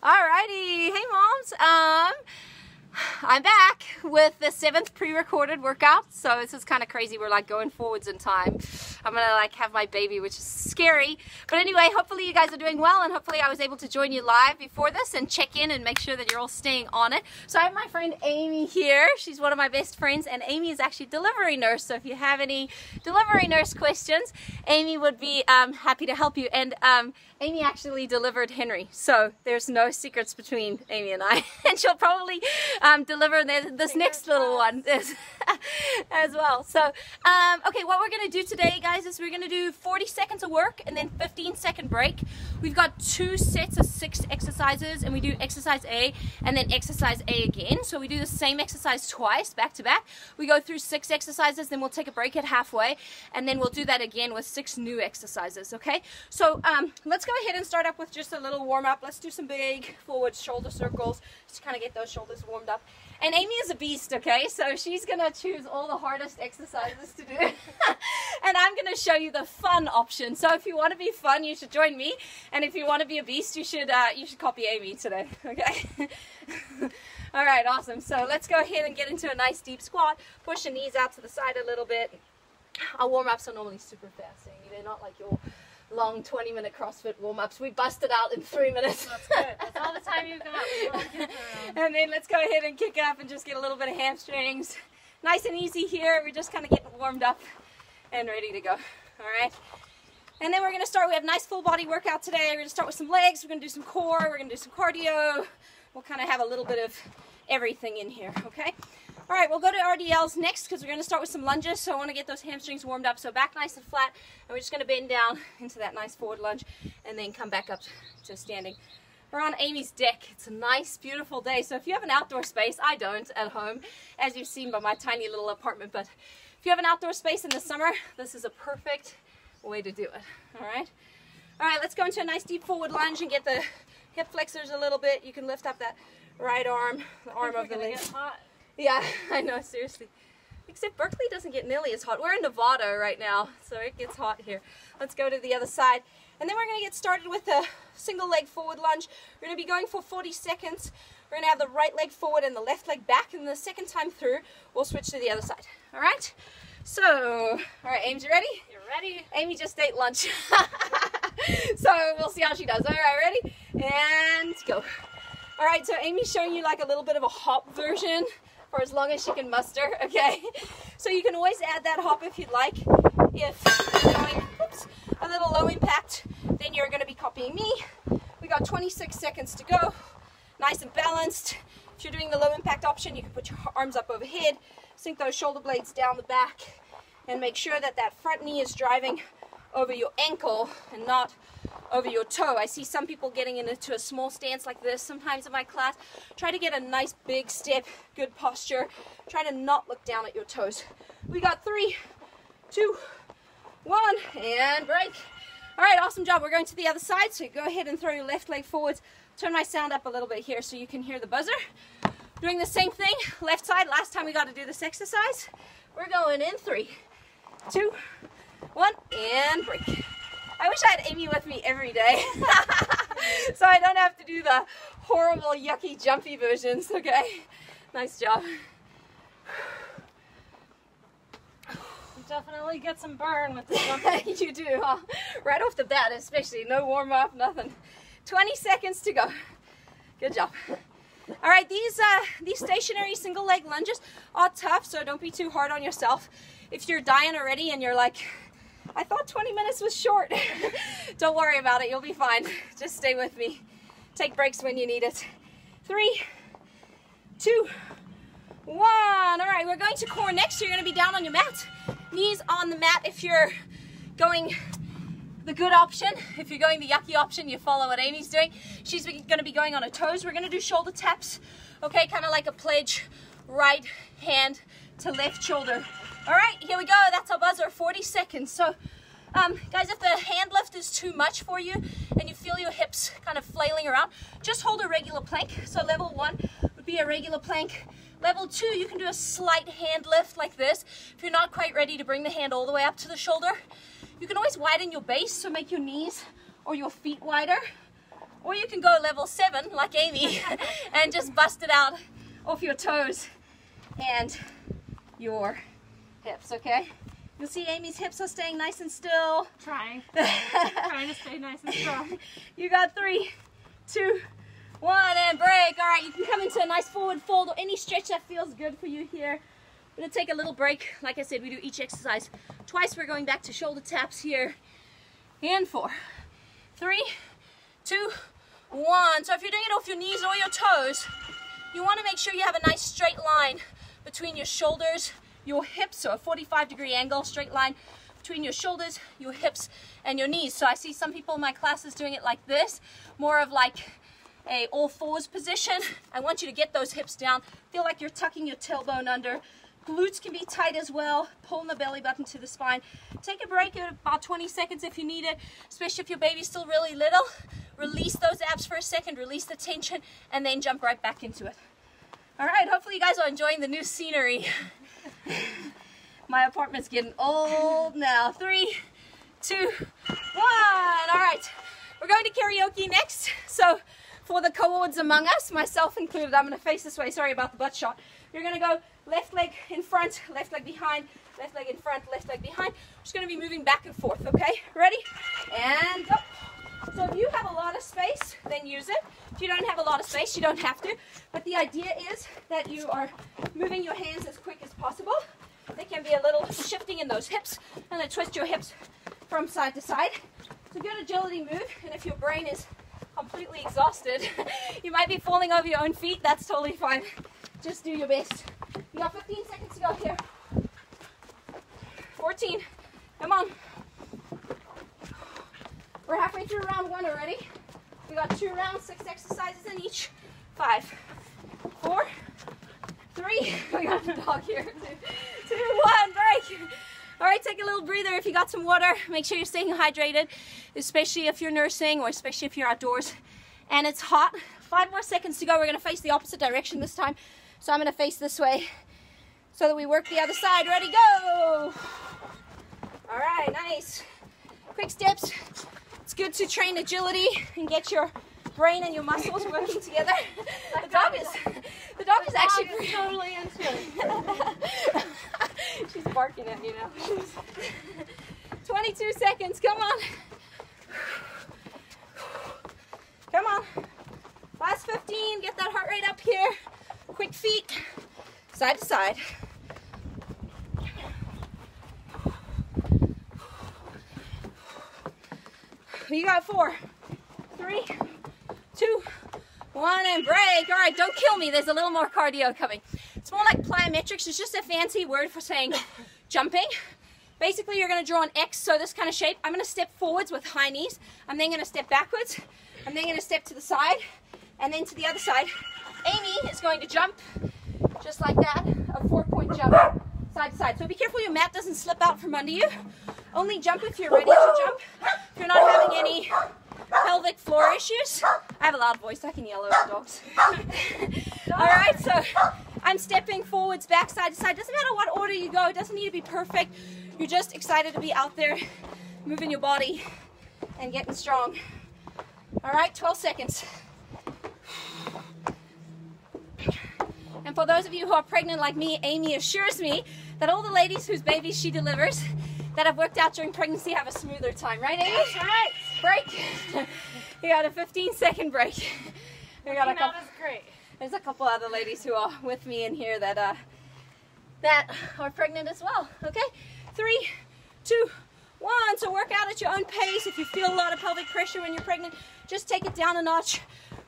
Alrighty, hey moms. I'm back with the 7th pre-recorded workout. So this is kind of crazy. We're like going forwards in time. I'm gonna like have my baby, which is scary. But anyway, hopefully you guys are doing well, and hopefully I was able to join you live before this and check in and make sure that you're all staying on it. So I have my friend Amy here. She's one of my best friends, and Amy is actually delivery nurse. So if you have any delivery nurse questions, Amy would be happy to help you. And Amy actually delivered Henry, so there's no secrets between Amy and I. And she'll probably deliver this next little one as well. So okay, what we're gonna do today, guys, is we're gonna do 40 seconds of work and then 15-second break. We've got 2 sets of 6 exercises, and we do exercise A and then exercise A again. So we do the same exercise twice, back to back. We go through 6 exercises, then we'll take a break at halfway, and then we'll do that again with 6 new exercises. Okay, so let's go ahead and start up with just a little warm-up. Let's do some big forward shoulder circles just to kind of get those shoulders warmed up. And Amy is a beast, okay? So she's gonna choose all the hardest exercises to do. And I'm gonna show you the fun option. So if you want to be fun, you should join me. And if you want to be a beast, you should copy Amy today, okay? All right, awesome. So let's go ahead and get into a nice deep squat. Push the knees out to the side a little bit. Our warm-ups are normally super fast, Amy. They're not like your long 20-minute CrossFit warm-ups. We busted out in 3 minutes. That's good. That's all the time you've got. And then let's go ahead and kick up and just get a little bit of hamstrings. Nice and easy here. We're just kind of getting warmed up and ready to go. All right. And then we're going to start. We have a nice full body workout today. We're going to start with some legs. We're going to do some core. We're going to do some cardio. We'll kind of have a little bit of everything in here. Okay. All right, we'll go to RDLs next because we're going to start with some lunges. So I want to get those hamstrings warmed up. So back nice and flat, and we're just going to bend down into that nice forward lunge and then come back up to standing. We're on Amy's deck. It's a nice, beautiful day. So if you have an outdoor space, I don't at home, as you've seen by my tiny little apartment, but if you have an outdoor space in the summer, this is a perfect way to do it. All right? All right, let's go into a nice deep forward lunge and get the hip flexors a little bit. You can lift up that right arm, the arm of the leg. Yeah, I know, seriously. Except Berkeley doesn't get nearly as hot. We're in Nevada right now, so it gets hot here. Let's go to the other side. And then we're going to get started with a single leg forward lunge. We're going to be going for 40 seconds. We're going to have the right leg forward and the left leg back. And the second time through, we'll switch to the other side. All right? So, all right, Ames, you ready? You're ready. Amy just ate lunch. So we'll see how she does. All right, ready? And go. All right, so Amy's showing you like a little bit of a hop version, for as long as she can muster, okay? So you can always add that hop if you'd like. If you're going a little low impact, then you're gonna be copying me. We got 26 seconds to go, nice and balanced. If you're doing the low impact option, you can put your arms up overhead, sink those shoulder blades down the back, and make sure that that front knee is driving over your ankle and not over your toe. I see some people getting into a small stance like this sometimes in my class. Try to get a nice big step, good posture. Try to not look down at your toes. We got 3, 2, 1, and break. All right, awesome job. We're going to the other side, so go ahead and throw your left leg forwards. Turn my sound up a little bit here so you can hear the buzzer. Doing the same thing, left side. Last time we got to do this exercise. We're going in 3, 2, 1, and break. I wish I had Amy with me every day, so I don't have to do the horrible, yucky, jumpy versions, okay? Nice job. You definitely get some burn with the jumping. You do, huh? Right off the bat, especially. No warm-up, nothing. 20 seconds to go. Good job. All right, these stationary single leg lunges are tough, so don't be too hard on yourself. If you're dying already and you're like, I thought 20 minutes was short. Don't worry about it. You'll be fine. Just stay with me. Take breaks when you need it. 3, 2, 1. All right, we're going to core next. You're going to be down on your mat. Knees on the mat if you're going the good option. If you're going the yucky option, you follow what Amy's doing. She's going to be going on her toes. We're going to do shoulder taps. Okay, kind of like a pledge. Right hand to left shoulder. All right, here we go. That's our buzzer, 40 seconds. So, guys, if the hand lift is too much for you and you feel your hips kind of flailing around, just hold a regular plank. So level 1 would be a regular plank. Level 2, you can do a slight hand lift like this. If you're not quite ready to bring the hand all the way up to the shoulder, you can always widen your base, so make your knees or your feet wider. Or you can go level 7 like Amy and just bust it out off your toes and your hips, okay? You'll see Amy's hips are staying nice and still. Trying to stay nice and strong. You got 3, 2, 1, and break. All right, you can come into a nice forward fold or any stretch that feels good for you here. We're gonna take a little break. Like I said, we do each exercise twice. We're going back to shoulder taps here. And 4, 3, 2, 1. So if you're doing it off your knees or your toes, you want to make sure you have a nice straight line between your shoulders, your hips, so a 45-degree angle, straight line between your shoulders, your hips, and your knees. So I see some people in my classes doing it like this, more of like a all fours position. I want you to get those hips down. Feel like you're tucking your tailbone under. Glutes can be tight as well. Pulling the belly button to the spine. Take a break at about 20 seconds if you need it, especially if your baby's still really little. Release those abs for a second, release the tension, and then jump right back into it. All right, hopefully you guys are enjoying the new scenery. My apartment's getting old now. 3, 2, 1. All right, we're going to karaoke next. So for the cohorts among us, myself included, I'm going to face this way. Sorry about the butt shot. You're going to go left leg in front, left leg behind, left leg in front, left leg behind. Just going to be moving back and forth, okay? Ready? And go. So if you have a lot of space, then use it. If you don't have a lot of space, you don't have to. But the idea is that you are moving your hands as quick as possible. There can be a little shifting in those hips, and then twist your hips from side to side. It's a good agility move, and if your brain is completely exhausted, you might be falling over your own feet. That's totally fine. Just do your best. You got 15 seconds to go here. 14. Come on. We're halfway through round 1 already. We got 2 rounds, 6 exercises in each. 5, 4, 3. We got a dog here. 2, 1, break. All right, take a little breather. If you got some water, make sure you're staying hydrated, especially if you're nursing or especially if you're outdoors and it's hot. 5 more seconds to go. We're going to face the opposite direction this time. So I'm going to face this way so that we work the other side. Ready, go. All right, nice. Quick steps. It's good to train agility and get your brain and your muscles working together. The dog is actually totally into it. She's barking at you now. 22 seconds. Come on. Come on. Last 15. Get that heart rate up here. Quick feet. Side to side. You got 4, 3, 2, 1, and break. All right, don't kill me. There's a little more cardio coming. It's more like plyometrics. It's just a fancy word for saying jumping. Basically, you're going to draw an X, so this kind of shape. I'm going to step forwards with high knees. I'm then going to step backwards. I'm then going to step to the side, and then to the other side. Amy is going to jump just like that, a 4-point jump, side to side. So be careful your mat doesn't slip out from under you. Only jump if you're ready to jump. If you're not having any pelvic floor issues. I have a loud voice, I can yell over dogs. All right, so I'm stepping forwards, back, side to side. Doesn't matter what order you go. It doesn't need to be perfect. You're just excited to be out there, moving your body and getting strong. All right, 12 seconds. And for those of you who are pregnant like me, Amy assures me that all the ladies whose babies she delivers that have worked out during pregnancy have a smoother time. Right, Amy? That's right. Break. You got a 15-second break. We got a couple. That was great. There's a couple other ladies who are with me in here that that are pregnant as well. Okay, 3, 2, 1. So work out at your own pace. If you feel a lot of pelvic pressure when you're pregnant, just take it down a notch.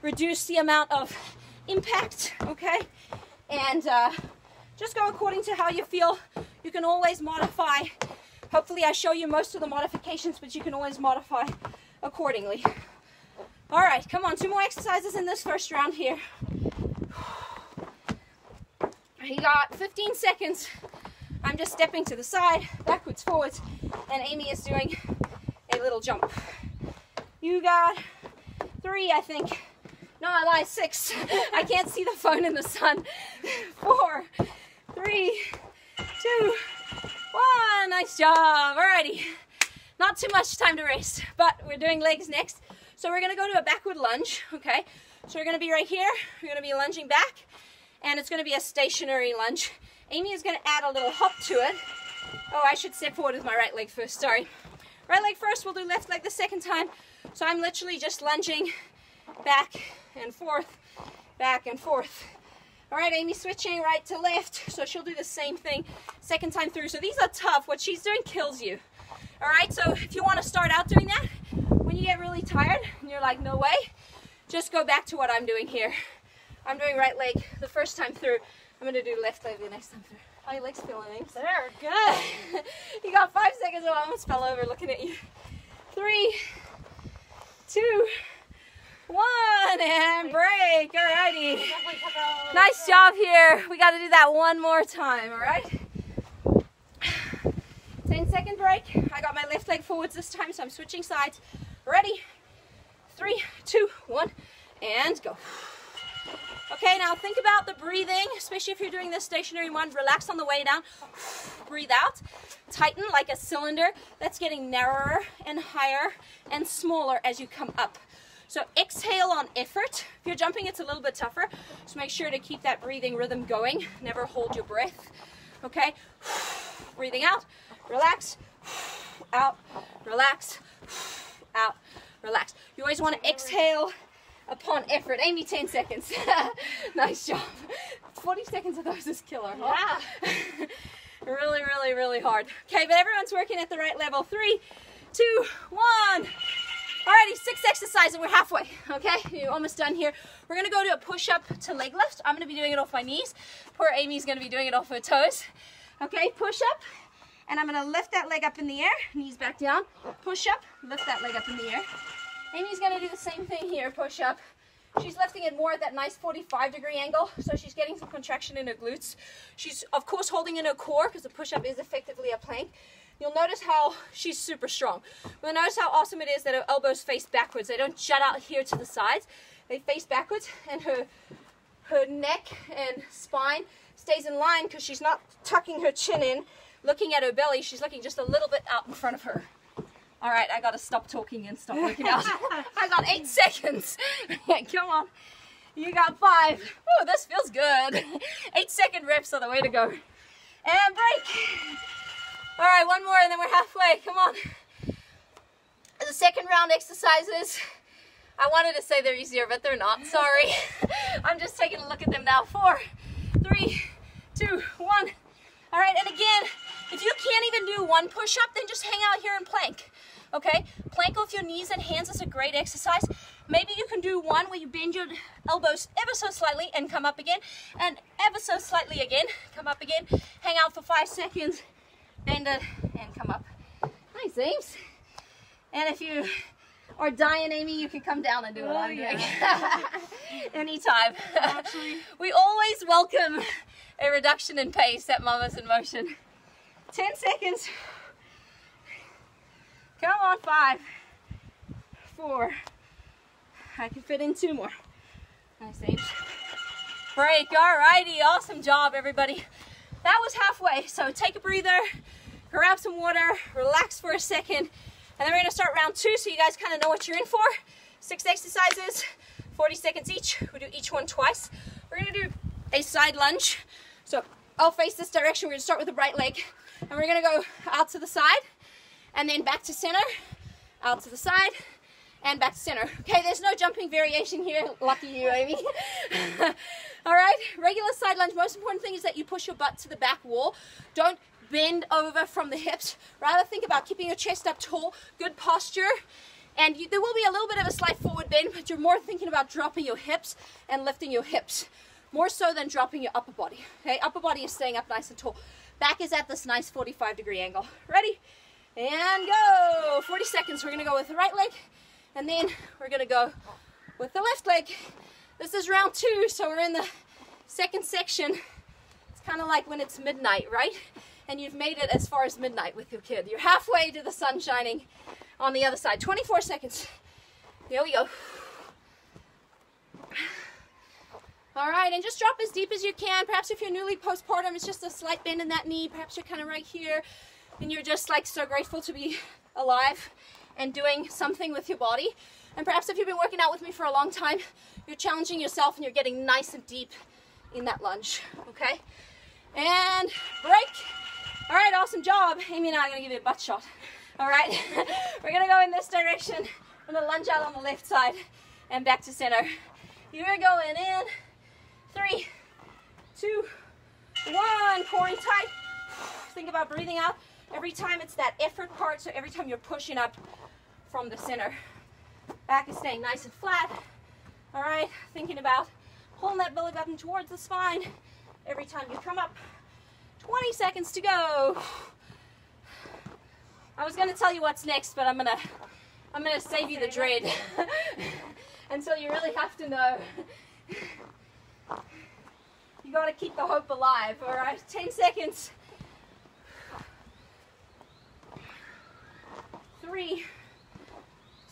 Reduce the amount of impact. Okay, and just go according to how you feel. You can always modify. Hopefully I show you most of the modifications, but you can always modify accordingly. All right, come on, 2 more exercises in this first round here. You got 15 seconds. I'm just stepping to the side, backwards, forwards, and Amy is doing a little jump. You got 3, I think. No, I lied, 6. I can't see the phone in the sun. 4, 3, 2, 1. Nice job. Alrighty. Not too much time to rest, but we're doing legs next. So we're going to go to a backward lunge, okay? So we're going to be right here. We're going to be lunging back, and it's going to be a stationary lunge. Amy is going to add a little hop to it. Oh, I should step forward with my right leg first, sorry. Right leg first, we'll do left leg the second time. So I'm literally just lunging back and forth, back and forth. All right, Amy switching right to left, so she'll do the same thing second time through. So these are tough. What she's doing kills you. All right, so if you want to start out doing that, when you get really tired and you're like, no way, just go back to what I'm doing here. I'm doing right leg the first time through. I'm going to do left leg the next time through. How are your legs feeling, Amy? They're good. You got 5 seconds. Oh, I almost fell over looking at you. 3, 2, 1, and break. Alrighty. Nice job here. We got to do that one more time, alright? 10-second break. I got my left leg forwards this time, so I'm switching sides. Ready? 3, 2, 1, and go. Okay, now think about the breathing, especially if you're doing this stationary one. Relax on the way down. Breathe out. Tighten like a cylinder that's getting narrower and higher and smaller as you come up. So exhale on effort. If you're jumping, it's a little bit tougher. So make sure to keep that breathing rhythm going. Never hold your breath. Okay? Breathing out. Relax. Out. Relax. Out. Relax. You always want to exhale upon effort. Amy, 10 seconds. Nice job. 40 seconds of those is killer, huh? Yeah. Really, really, really hard. Okay, but everyone's working at the right level. 3, 2, 1. Alrighty, 6 exercises and we're halfway. Okay, you're almost done here. We're gonna go to a push-up to leg lift. I'm gonna be doing it off my knees. Poor Amy's gonna be doing it off her toes. Okay, push up. And I'm gonna lift that leg up in the air, knees back down. Push up, lift that leg up in the air. Amy's gonna do the same thing here, push up. She's lifting it more at that nice 45-degree angle, so she's getting some contraction in her glutes. She's, of course, holding in her core because the push-up is effectively a plank. You'll notice how she's super strong. You'll notice how awesome it is that her elbows face backwards. They don't jut out here to the sides. They face backwards, and her neck and spine stays in line because she's not tucking her chin in, looking at her belly. She's looking just a little bit out in front of her. All right, I got to stop talking and stop working out. I got 8 seconds. Come on. You got 5. Oh, this feels good. 8-second reps are the way to go. And break. All right, one more and then we're halfway. Come on. The second round exercises. I wanted to say they're easier, but they're not. Sorry. I'm just taking a look at them now. 4, 3, 2, 1. All right, and again, if you can't even do one push-up, then just hang out here and plank. Okay, plank with your knees and hands is a great exercise. Maybe you can do one where you bend your elbows ever so slightly and come up again, and ever so slightly again, come up again, hang out for 5 seconds, bend it, and come up. Nice, Ames. And if you are dying, Amy, you can come down and do what I'm doing. Anytime. Actually, we always welcome a reduction in pace at Mamas in Motion. 10 seconds. Come on, 5, 4. I can fit in 2 more. Nice, Ames. Break. Alrighty. Awesome job, everybody. That was halfway. So take a breather, grab some water, relax for a second, and then we're going to start round 2 so you guys kind of know what you're in for. 6 exercises, 40 seconds each. We do each one twice. We're going to do a side lunge. So I'll face this direction. We're going to start with the right leg, and we're going to go out to the side, and then back to center, out to the side, and back to center. Okay, there's no jumping variation here. Lucky you, Amy. All right, regular side lunge. Most important thing is that you push your butt to the back wall. Don't bend over from the hips. Rather think about keeping your chest up tall, good posture, and there will be a little bit of a slight forward bend, but you're more thinking about dropping your hips and lifting your hips, more so than dropping your upper body. Okay, upper body is staying up nice and tall. Back is at this nice 45-degree angle. Ready? And go. 40 seconds. We're going to go with the right leg, and then we're going to go with the left leg. This is round 2, so we're in the second section. It's kind of like when it's midnight, right? And you've made it as far as midnight with your kid. You're halfway to the sun shining on the other side. 24 seconds. Here we go. All right, and just drop as deep as you can. Perhaps if you're newly postpartum, it's just a slight bend in that knee. Perhaps you're kind of right here, and you're just like so grateful to be alive and doing something with your body. And perhaps if you've been working out with me for a long time, you're challenging yourself and you're getting nice and deep in that lunge, okay? And break. All right, awesome job. Amy and I are gonna give you a butt shot. All right, we're gonna go in this direction. I'm gonna lunge out on the left side and back to center. You're going in. 3, 2, 1, core in tight. Think about breathing out. Every time it's that effort part, so every time you're pushing up from the center. Back is staying nice and flat. All right, thinking about pulling that belly button towards the spine every time you come up. 20 seconds to go. I was gonna tell you what's next, but I'm gonna save you the dread until you really have to know. You gotta keep the hope alive, all right? 10 seconds. 3,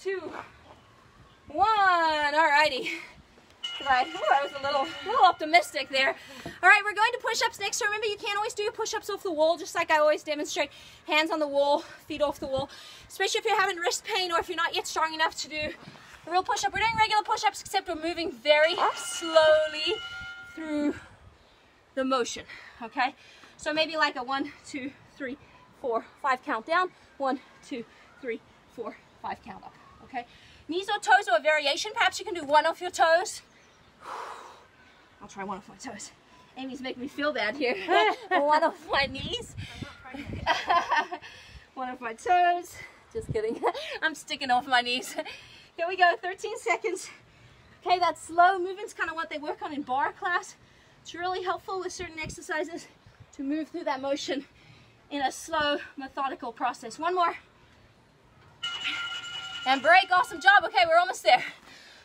2, 1. All righty. Right. Ooh, I was a little optimistic there. All right, we're going to push-ups next. So remember, you can't always do your push-ups off the wall, just like I always demonstrate. Hands on the wall, feet off the wall. Especially if you're having wrist pain or if you're not yet strong enough to do a real push-up. We're doing regular push-ups, except we're moving very slowly through the motion. Okay? So maybe like a 1, 2, 3, 4, 5 count down. 1, 2, 3, 4, 5 count up. Okay? Knees or toes or a variation. Perhaps you can do one off your toes. I'll try one of my toes. Amy's making me feel bad here. One of my knees. One of my toes. Just kidding. I'm sticking off my knees. Here we go, 13 seconds. Okay, that slow movement's kind of what they work on in bar class. It's really helpful with certain exercises to move through that motion in a slow, methodical process. One more. And break, awesome job. Okay, we're almost there.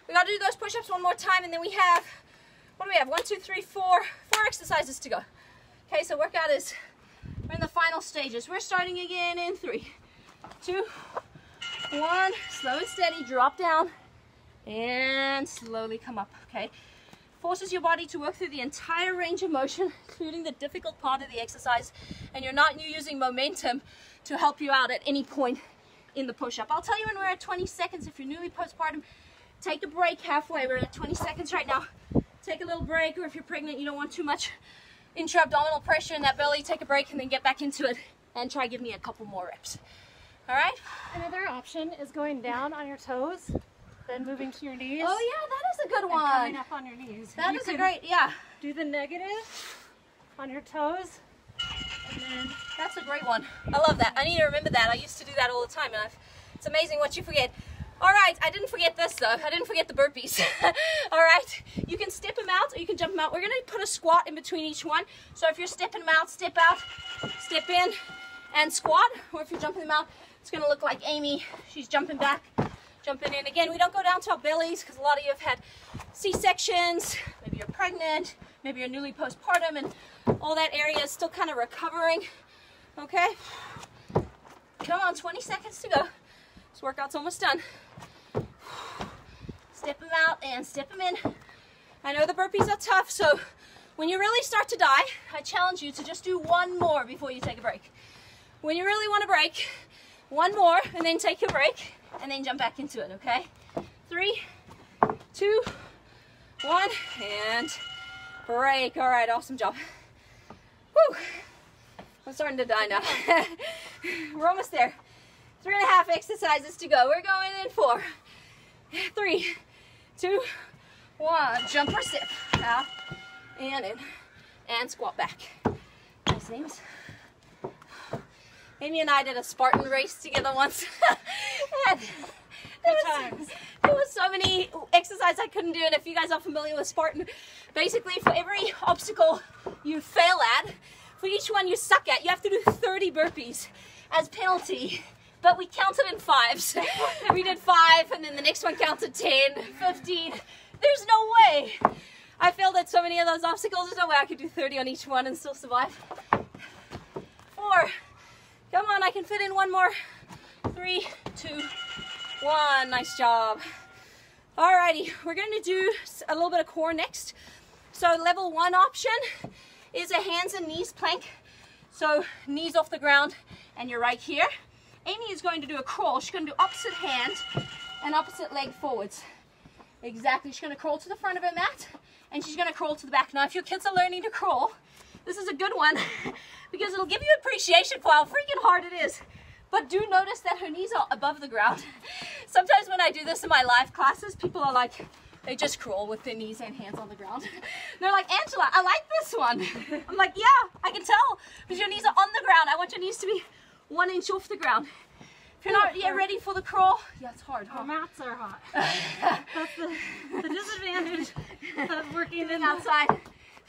We gotta do those push-ups one more time, and then we have, what do we have? 1, 2, 3, 4 exercises to go. Okay, so workout is, we're in the final stages. We're starting again in 3, 2, 1, slow and steady, drop down, and slowly come up, okay? Forces your body to work through the entire range of motion, including the difficult part of the exercise, and you're not using momentum to help you out at any point in the push-up. I'll tell you when we're at 20 seconds. If you're newly postpartum, take a break halfway. We're at 20 seconds right now. Take a little break, or if you're pregnant, you don't want too much intra-abdominal pressure in that belly, take a break and then get back into it and try give me a couple more reps. All right? Another option is going down on your toes, then moving to your knees. Oh yeah, that is a good one. Coming up on your knees. That is a great, yeah. Do the negative on your toes. And then that's a great one. I love that. I need to remember that. I used to do that all the time, and it's amazing what you forget. All right, I didn't forget this though. I didn't forget the burpees. All right, you can step them out or you can jump them out. We're gonna put a squat in between each one. So if you're stepping them out, step in, and squat. Or if you're jumping them out, it's gonna look like Amy. She's jumping back, jumping in. Again, we don't go down to our bellies because a lot of you have had C-sections. Maybe you're pregnant, maybe you're newly postpartum, and all that area is still kind of recovering. Okay, come on, 20 seconds to go. This workout's almost done. Step them out and step them in. I know the burpees are tough, so when you really start to die, I challenge you to just do one more before you take a break. When you really want to break, one more, and then take your break, and then jump back into it, okay? 3, 2, 1, and break. All right, awesome job. Whew. I'm starting to die now. We're almost there. 3.5 exercises to go. We're going in 4, 3, 2, 1. Jump or step. Out and in. And squat back. Nice names. Amy and I did a Spartan race together once. And there was so many exercises I couldn't do. And if you guys are familiar with Spartan, basically for every obstacle you fail at, for each one you suck at, you have to do 30 burpees as penalty. But we counted in 5s. We did 5, and then the next one counted 10, 15. There's no way. I failed at so many of those obstacles. There's no way I could do 30 on each one and still survive. 4. Come on, I can fit in one more. 3, 2, 1. Nice job. Alrighty, we're going to do a little bit of core next. So level 1 option is a hands and knees plank. So knees off the ground, and you're right here. Amy is going to do a crawl. She's going to do opposite hand and opposite leg forwards. Exactly. She's going to crawl to the front of her mat, and she's going to crawl to the back. Now, if your kids are learning to crawl, this is a good one because it'll give you appreciation for how freaking hard it is. But do notice that her knees are above the ground. Sometimes when I do this in my live classes, people are like, they just crawl with their knees and hands on the ground. They're like, Angela, I like this one. I'm like, yeah, I can tell, because your knees are on the ground. I want your knees to be 1 inch off the ground. If you're not yet ready for the crawl, yeah, it's hard, huh? Our mats are hot. That's the disadvantage of working in outside.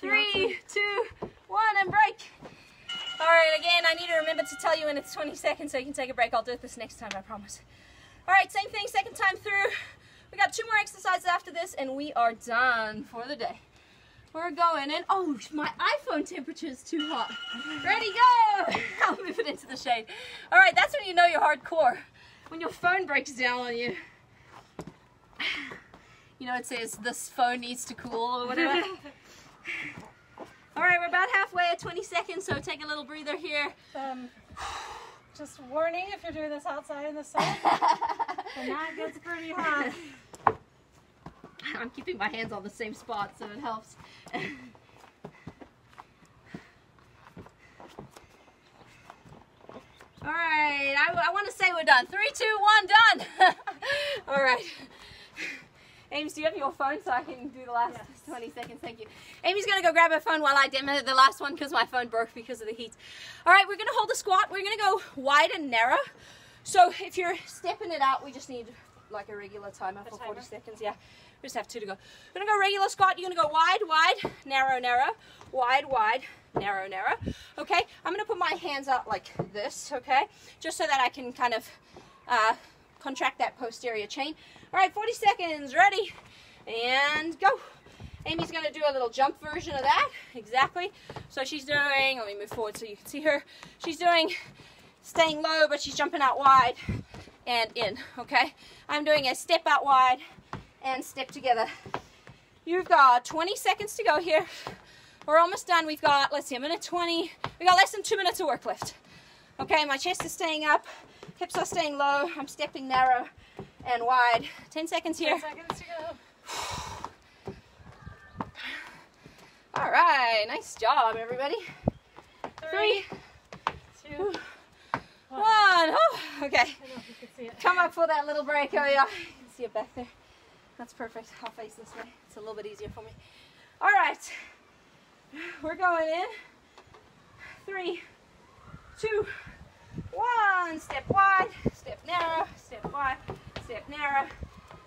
3, 2, 1, and break. All right, again, I need to remember to tell you when it's 20 seconds so you can take a break. I'll do it this next time, I promise. All right, same thing, second time through. We got 2 more exercises after this, and we are done for the day. We're going in. Oh, my iPhone temperature is too hot. Ready, go! I'll move it into the shade. All right, that's when you know you're hardcore. When your phone breaks down on you. You know, it says this phone needs to cool or whatever. All right, we're about halfway at 20 seconds, so take a little breather here. Just warning, if you're doing this outside in the sun, the mat gets pretty hot. I'm keeping my hands on the same spot, so it helps. All right, I want to say we're done. 3, 2, 1, done. All right. Ames, do you have your phone so I can do the last 20 seconds? Thank you. Amy's going to go grab her phone while I demo the last one because my phone broke because of the heat. All right, we're going to hold the squat. We're going to go wide and narrow. So if you're stepping it out, we just need like a regular timer for 40 seconds. Yeah, we just have 2 to go. We're going to go regular squat. You're going to go wide, wide, narrow, narrow, wide, wide, narrow, narrow. Okay, I'm going to put my hands out like this, okay, just so that I can kind of contract that posterior chain. All right, 40 seconds, ready, and go. Amy's going to do a little jump version of that, exactly. So she's doing, let me move forward so you can see her. She's doing, staying low, but she's jumping out wide and in, okay? I'm doing a step out wide and step together. You've got 20 seconds to go here. We're almost done. We've got, let's see, a minute 20. We've got less than 2 minutes of work left. Okay, my chest is staying up, hips are staying low, I'm stepping narrow and wide. 10 seconds here. 10 seconds to go. All right, nice job, everybody. 3, 2, 1. Oh, okay. I don't know if you can see it. Come up for that little break. Oh, yeah. You can see it back there. That's perfect. I'll face this way. It's a little bit easier for me. All right. We're going in. 3, 2, 1. Step wide, step narrow, step wide, step narrow.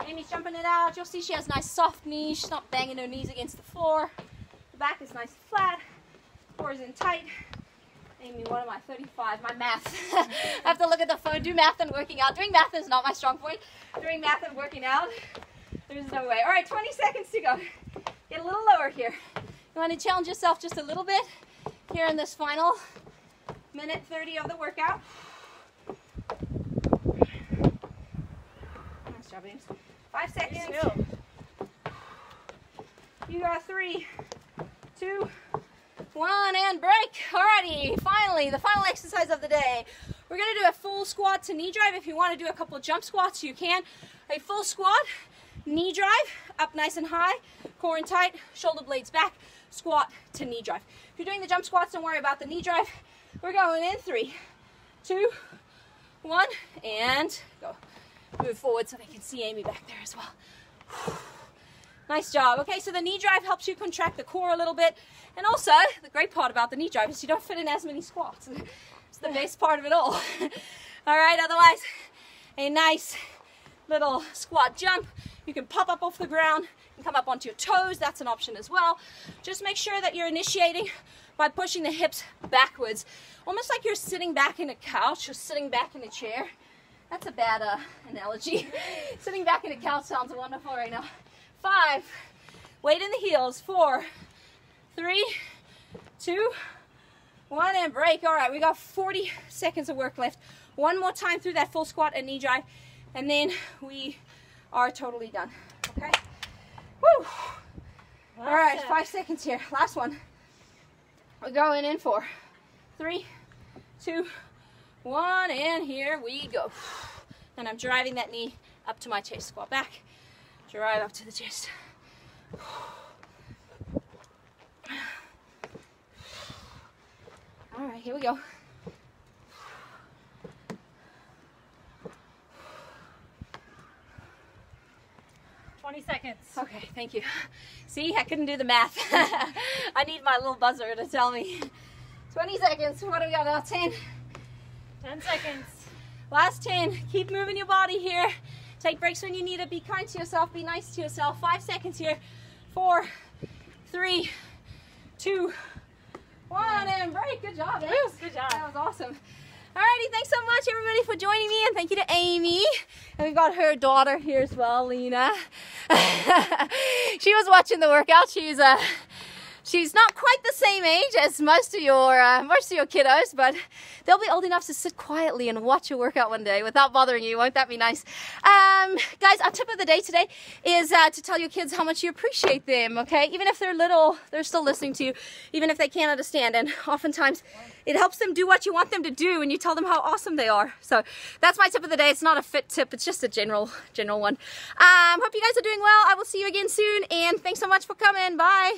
Amy's jumping it out. You'll see she has nice soft knees. She's not banging her knees against the floor. The back is nice and flat. Core is in tight. Amy, what am I? 35. My math. I have to look at the phone. Do math and working out. Doing math is not my strong point. Doing math and working out, there's no way. All right, 20 seconds to go. Get a little lower here. You want to challenge yourself just a little bit here in this final minute 30 of the workout. Nice job, Ames. 5 seconds. You got 3, 2, 1, and break. Alrighty, finally, the final exercise of the day. We're going to do a full squat to knee drive. If you want to do a couple of jump squats, you can. A full squat, knee drive, up nice and high, core in tight, shoulder blades back, squat to knee drive. If you're doing the jump squats, don't worry about the knee drive. We're going in 3, 2, 1, and go. Move forward so they can see Amy back there as well. Nice job. Okay, so the knee drive helps you contract the core a little bit. And also, the great part about the knee drive is you don't fit in as many squats. It's the best part of it all. All right, otherwise, a nice little squat jump. You can pop up off the ground and come up onto your toes. That's an option as well. Just make sure that you're initiating by pushing the hips backwards. Almost like you're sitting back in a couch or sitting back in a chair. That's a bad analogy. Sitting back in a couch sounds wonderful right now. 5, weight in the heels. 4, 3, 2, 1, and break. All right, we got 40 seconds of work left. One more time through that full squat and knee drive, and then we are totally done. Okay? Woo! All right, 5 seconds here. Last one. We're going in for 3, 2, 1, and here we go. And I'm driving that knee up to my chest. Squat back, drive up to the chest. All right, here we go. Seconds. Okay, thank you. See, I couldn't do the math. I need my little buzzer to tell me. 20 seconds. What do we got now? 10. 10 seconds. Last 10. Keep moving your body here. Take breaks when you need it. Be kind to yourself. Be nice to yourself. 5 seconds here. 4, 3, 2, 1, and break. Good job, Ace. Good job. That was awesome. Alrighty, thanks so much everybody for joining me, and thank you to Amy. And we've got her daughter here as well, Lena. She was watching the workout. She's not quite the same age as most of your kiddos, but they'll be old enough to sit quietly and watch a workout one day without bothering you. Won't that be nice? Guys, our tip of the day today is to tell your kids how much you appreciate them, okay? Even if they're little, they're still listening to you, even if they can't understand. And oftentimes, it helps them do what you want them to do, and you tell them how awesome they are. So that's my tip of the day. It's not a fit tip. It's just a general one. Hope you guys are doing well. I will see you again soon, and thanks so much for coming. Bye.